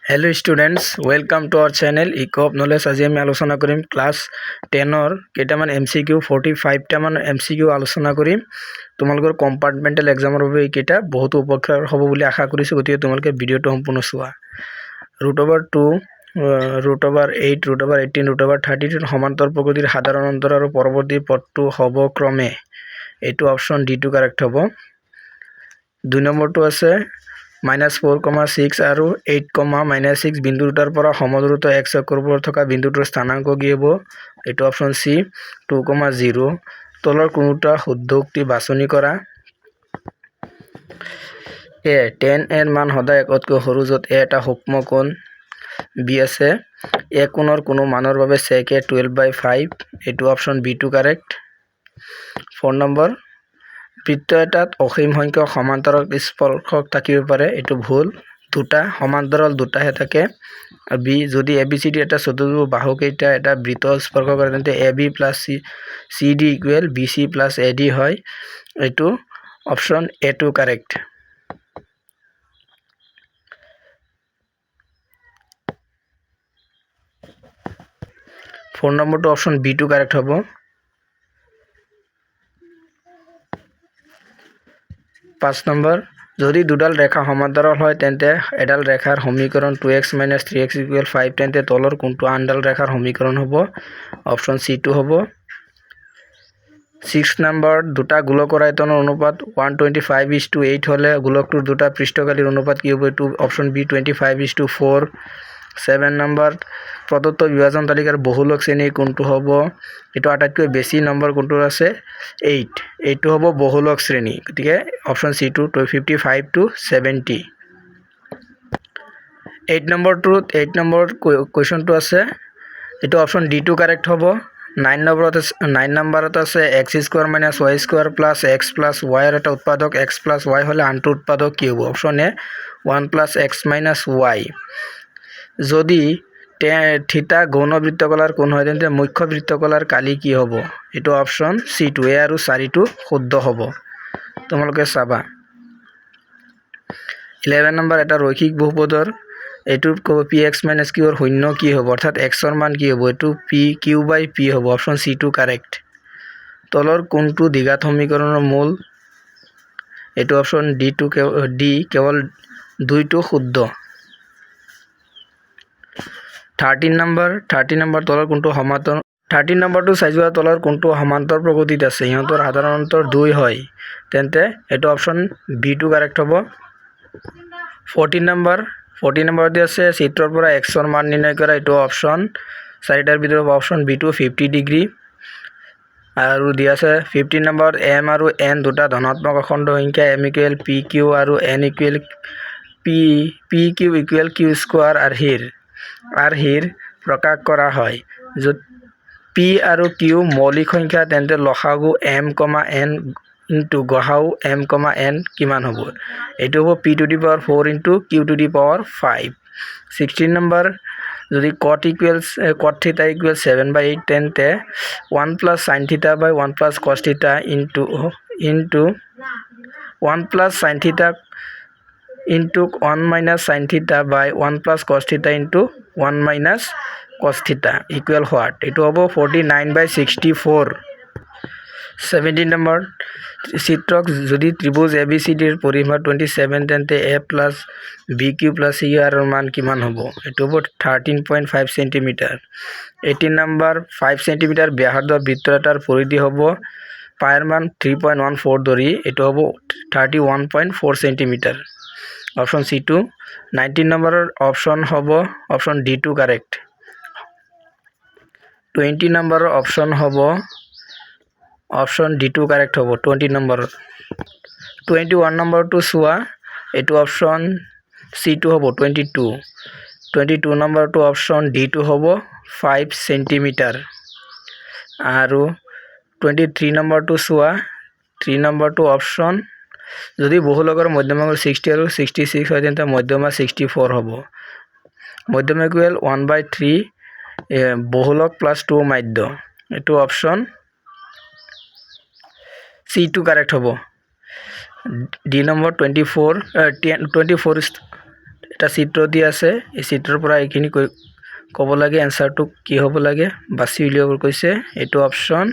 Hello students welcome to our channel echo of knowledge. आज আমি আলোচনা কৰিম ক্লাছ 10ৰ কেইটামান MCQ 45টা মান MCQ আলোচনা কৰিম। তোমালোকৰ কম্পাৰ্টমেণ্টেল এক্সামৰ বাবে এইকেইটা বহুত উপকাৰ হ'ব বুলি আশা কৰিছোঁ, গতিকে তোমালোকে ভিডিঅ'টো সম্পূৰ্ণ চোৱা। √2 √8 √18 √32 সমান্তৰ প্ৰকৃতিৰ সাধাৰণ অন্তৰ আৰু পৰৱৰ্তী পদটো হ'ব ক্ৰমে। এইটো অপশ্যন D টো কাৰেক্ট হ'ব। 2 নম্বৰটো আছে -4,6 আৰু 8,-6 বিন্দু দুটাৰ পৰা সমদূৰত্ব x অক্ষৰ ওপৰত থকা বিন্দুটোৰ স্থানাংক কি হ'ব? এইটো অপশ্যন C 2,0। তলৰ কোনোটা শুদ্ধ উক্তি বাছনি কৰা। A tan এৰ মান সদায় একতকৈ সৰু য'ত A এটা সূক্ষ্ম কোণ। B আছে A কোণৰ কোনো মানৰ বাবে sec A 12/5। এইটো অপশ্যন B টো কাৰেক্ট। 4 নম্বৰ বৃত্ত এটাত অসীম সংখ্যক সমান্তৰাল স্পৰ্শক থাকিব পাৰে। এইটো ভুল, দুটা সমান্তৰাল দুটাহে থাকে। বি যদি ABCD এটা চতুৰ্ভুজ বাহু কেইটা এটা বৃত্ত স্পৰ্শ কৰে তেন্তে AB + CD = BC + AD হয়। এইটো অপশ্যন A টো কাৰেক্ট। ফোৰ নম্বৰটো অপশ্যন B টো কাৰেক্ট হ'ব। 5 নম্বৰ যদি দুডাল ৰেখা সমান্তৰাল হয় তেন্তে এডাল ৰেখাৰ সমীকৰণ 2x - 3x = 5 তেন্তে তলৰ কোনটো আনডাল ৰেখাৰ সমীকৰণ হ'ব? অপশ্যন C টো হ'ব। 6 নম্বৰ দুটা গোলকৰ আয়তনৰ অনুপাত 125:8 হ'লে গোলকটোৰ দুটা পৃষ্ঠকালীৰ অনুপাত কি হ'ব? এইটো অপশ্যন B 25:4। 7 নম্বৰ প্ৰদত্ত বিভাজন তালিকাৰ বহুলক শ্ৰেণী কোনটো হ'ব? এইটো আটাইতকৈ বেছি নম্বৰ কোনটো আছে? 8। এইটো হ'ব বহুলক শ্ৰেণী, গতিকে অপশ্যন C টো 55 to 70। 8 নম্বৰ কুৱেশ্যনটো আছে, এইটো অপশ্যন D টো কাৰেক্ট হ'ব। 9 নম্বৰত আছে x² - y² + x + y ৰ এটা উৎপাদক x + y হ'লে আনটো উৎপাদক কি হ'ব? Option A 1 + x - y। যদি থিতা গৌণ বৃত্তকলাৰ কোণ হয় তেন্তে মুখ্য বৃত্তকলাৰ কালি কি হ'ব? এইটো অপশ্যন C টো A আৰু 4 টো শুদ্ধ হ'ব। তোমালোকে চাবা। 11 নম্বৰ এটা ৰৈখিক বহুপদৰ এইটো px - q ৰ শূন্য কি হ'ব? অৰ্থাৎ x ৰ মান কি হ'ব? এইটো q/p হ'ব। অপশ্যন C টো কাৰেক্ট। তলৰ কোনটো দ্বিঘাত সমীকৰণৰ মূল? এইটো অপশ্যন D কেৱল 2 টো শুদ্ধ। 13 নম্বৰ তলৰ কোনটো সমান্তৰ 13 নম্বৰটো চাই যোৱা তলৰ কোনটো সমান্তৰ প্ৰকৃতিত আছে? সিহঁতৰ সাধাৰণ অন্তৰ 2 হয়, তেন্তে এইটো অপশ্যন B টো কাৰেক্ট হ'ব। 14 নম্বৰতে আছে চিত্ৰৰ পৰা x ৰ মান নিৰ্ণয় কৰা। এইটো অপশ্যন 4টাৰ ভিতৰত অপশ্যন B টো 50 ডিগ্ৰী। আৰু দিয়া আছে 15 নম্বৰত m আৰু n দুটা ধনাত্মক অখণ্ড সংখ্যা m = pq আৰু n = pq = q² আৰ্হিৰ প্ৰকাশ কৰা হয়। য'ত p আৰু q মৌলিক সংখ্যা তেন্তে লসাগু m, n × গসাগু m, n কিমান হ'ব? এইটো হ'ব p⁴ × q⁵ 16 নম্বৰ যদি cot θ = 7/8 তেন্তে 1 + sin θ / 1 + cos θ into 1 + sin θ into 1 - sin θ / 1 + cos θ into 1 - cos θ equal what? এইটো হ'ব 49/64। 17 নম্বৰ চিত্ৰক যদি ত্ৰিভুজ ABCD ৰ পৰিসীমা 27 তেন্তে A + BQ + CR ৰ মান কিমান হ'ব? এইটো হ'ব 13.5 সেন্টিমিটাৰ। 18 নম্বৰ 5 সেন্টিমিটাৰ ব্যাসাৰ্ধ বৃত্ত এটাৰ পৰিধি হ'ব পাইৰ মান 3.14 ধৰি এইটো হ'ব 31.4 সেন্টিমিটাৰ। অপশ্যন C টো। 19 নম্বৰৰ অপশ্যন হ'ব অপশ্যন D টো কাৰেক্ট। 20 নম্বৰৰ অপশ্যন হ'ব অপশ্যন D টো কাৰেক্ট হ'ব। 20 নম্বৰৰ 21 নম্বৰটো চোৱা, এইটো অপশ্যন C টো হ'ব 22। 22 নম্বৰটো অপশ্যন D টো হ'ব 5 সেন্টিমিটাৰ। আৰু 23 নম্বৰটো চোৱা, 3 নম্বৰটো অপশ্যন যদি বহুলকৰ মধ্যমা 60 আৰু 66 হয় তেন্তে মধ্যমা 64 হ'ব। মধ্যমা = 1/3 বহুলক + 2 মাধ্য। এইটো অপশ্যন C টো কাৰেক্ট হ'ব। D নম্বৰ 24 এটা চিত্ৰ দি আছে এই চিত্ৰৰ পৰা এইখিনি ক'ব লাগে এনসাৰটো কি হ'ব লাগে বাছি উলিয়াব কৈছে এইটো অপচন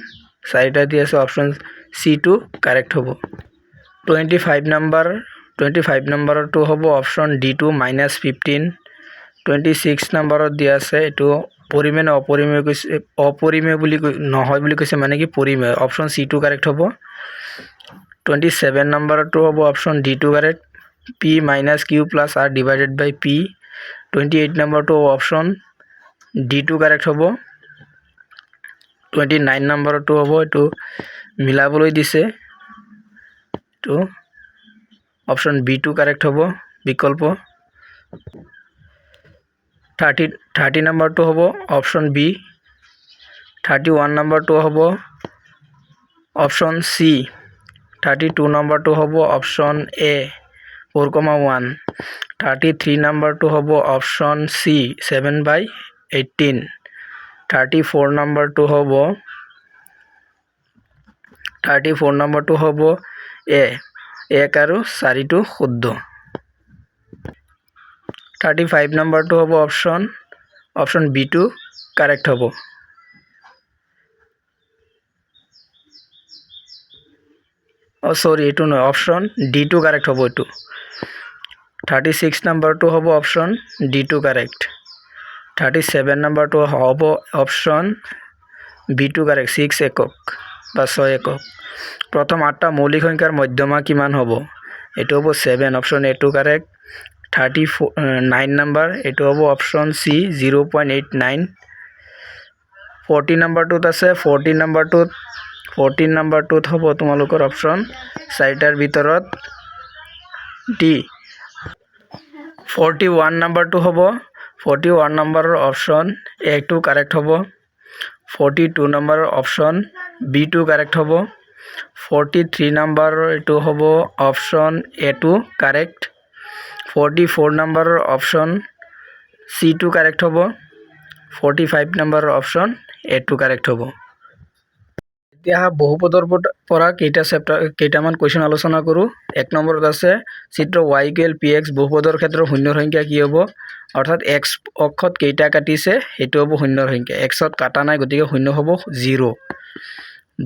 চাৰিটা দি আছে অপচন সি টো কাৰেক্ট হ'ব 25 নম্বৰটো হ'ব অপচন ডি টো -15 26 নম্বৰত দি আছে এইটো পৰিমেয় নে অপৰিমেয় কৈছে অপৰিমেয় বুলি নহয় বুলি কৈছে মানে কি পৰিমেয় অপচন সি টো কাৰেক্ট হ'ব 27 নম্বৰটো হ'ব অপচন ডি টো correct p minus q plus r divided by p 28 নম্বৰটো অপচন ডি টো কাৰেক্ট হ'ব 29 নম্বৰটো হ'ব এটো মিলাবলৈ দিছে তো অপচন বি টো কাৰেক্ট হ'ব বিকল্প 30 নম্বৰটো হ'ব অপচন বি 31 নম্বৰটো হ'ব অপচন সি 32 নম্বৰটো হ'ব অপচন এ 4,1 33 নম্বৰটো হ'ব অপচন সি 7/18 34 নম্বৰটো হ'ব এ 1 আৰু 4 টো শুদ্ধ 35 নম্বৰটো হ'ব অপচন বি টো কারেক্ট হ'ব সরি এটো নয় অপচন ডি টো কারেক্ট হ'ব এটো 36 নম্বৰটো হ'ব অপচন ডি টো কাৰেক্ট 37 নম্বৰটো হ'ব অপচন বি টো কাৰেক্ট 6 একক বা 6 একক প্ৰথম 8টা মৌলিক সংখ্যাৰ মধ্যমা কিমান হ'ব এটো হ'ব 7 অপচন এ টো কারেক্ট 39 নম্বৰ এটো হ'ব অপচন সি 0.89 40 নম্বৰটোত আছে 14 নম্বৰটোত হ'ব তোমালোকৰ অপচন চাৰিটাৰ ভিতৰত ডি 41 নম্বৰটো হ'ব 41 নম্বৰৰ অপচন এ টো কাৰেক্ট হ'ব 42 নম্বৰৰ অপচন বি টো কাৰেক্ট হ'ব 43 নম্বৰৰ এটো হ'ব অপচন এ টো কাৰেক্ট 44 নম্বৰৰ অপচন সি টো কাৰেক্ট হ'ব 45 নম্বৰৰ অপচন এ টো কাৰেক্ট হ'ব এতিয়া বহুপদৰ পৰা কেইটামান কোৱেশ্চন আলোচনা কৰো 1 নম্বৰত আছে চিত্ৰ y = px বহুপদৰ ক্ষেত্ৰৰ শূন্য সংখ্যা কি হ'ব অৰ্থাৎ x অক্ষত কেইটা কাটিছে এটো হ'ব শূন্য সংখ্যা x ত কাটা নাই গতিকে শূন্য হ'ব 0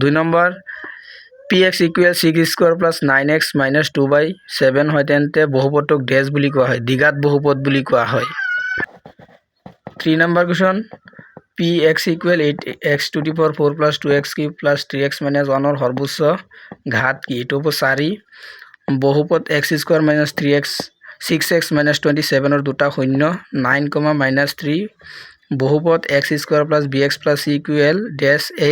2 নম্বৰ px = 6² + 9x - 2/7 হয় তেন্তে বহুপদক ডেশ বুলি কোৱা হয় দ্বিঘাত বহুপদ বুলি কোৱা হয় 3 number question px = 8x⁴ + 2x³ + 3x - 1 ৰ সৰ্বোচ্চ ঘাত কি এটো হ'ব 4 বহুপদ x² - 3x 6x - 27 ৰ দুটা শূন্য 9, -3 বহুপদ x² + bx + c = ডেশ a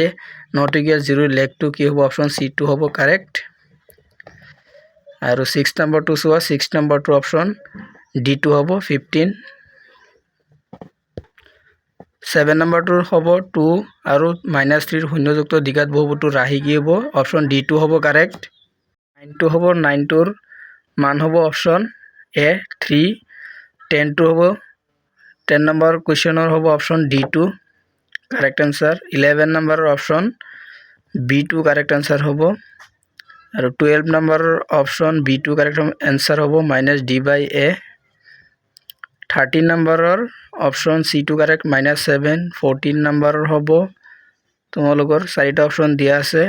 not equal 0 লেখটো কি হ'ব অপচন সি টো হ'ব কারেক্ট আৰু 6 নম্বৰটো চোৱা 6 নম্বৰটো অপচন ডি টো হ'ব 15 7 নম্বৰটোৰ হ'ব 2 আৰু -3 ৰ শূন্যযুক্ত দ্বিঘাত বহুপদটোৰ ৰাশি কি হ'ব অপচন ডি টো হ'ব কাৰেক্ট 9 টো হ'ব 9 টোৰ মান হ'ব অপচন এ 3 10 টো হ'ব 10 নম্বৰ কোৱেশ্চনৰ হ'ব অপচন ডি টো কাৰেক্ট आंसर 11 নম্বৰৰ অপচন বি টো কাৰেক্ট आंसर হ'ব আৰু 12 নম্বৰৰ অপচন বি টো কাৰেক্ট आंसर হ'ব -d/a 13 নম্বৰৰ অপচন সি টো কাৰেক্ট -7 14 নম্বৰৰ হ'ব তোমালোকৰ চাৰিটা অপচন দিয়া আছে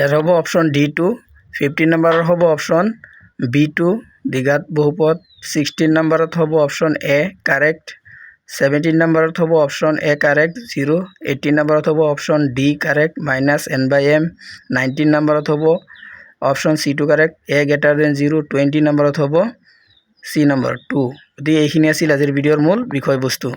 এৰ হ'ব অপচন ডি টো 15 নম্বৰৰ হ'ব অপচন বি টো দ্বিঘাত বহুপদ 16 নম্বৰত হ'ব অপচন এ কাৰেক্ট 17 নম্বৰত হ'ব অপচন এ কাৰেক্ট 0 18 নম্বৰত হ'ব অপচন ডি কাৰেক্ট -n/m 19 নম্বৰত হ'ব অপচন সি টো কাৰেক্ট a > 0 20 নম্বৰত হ'ব সি নম্বৰ 2 গতিকে এইখিনি আছিল আজিৰ ভিডিঅ'ৰ মূল বিষয়বস্তু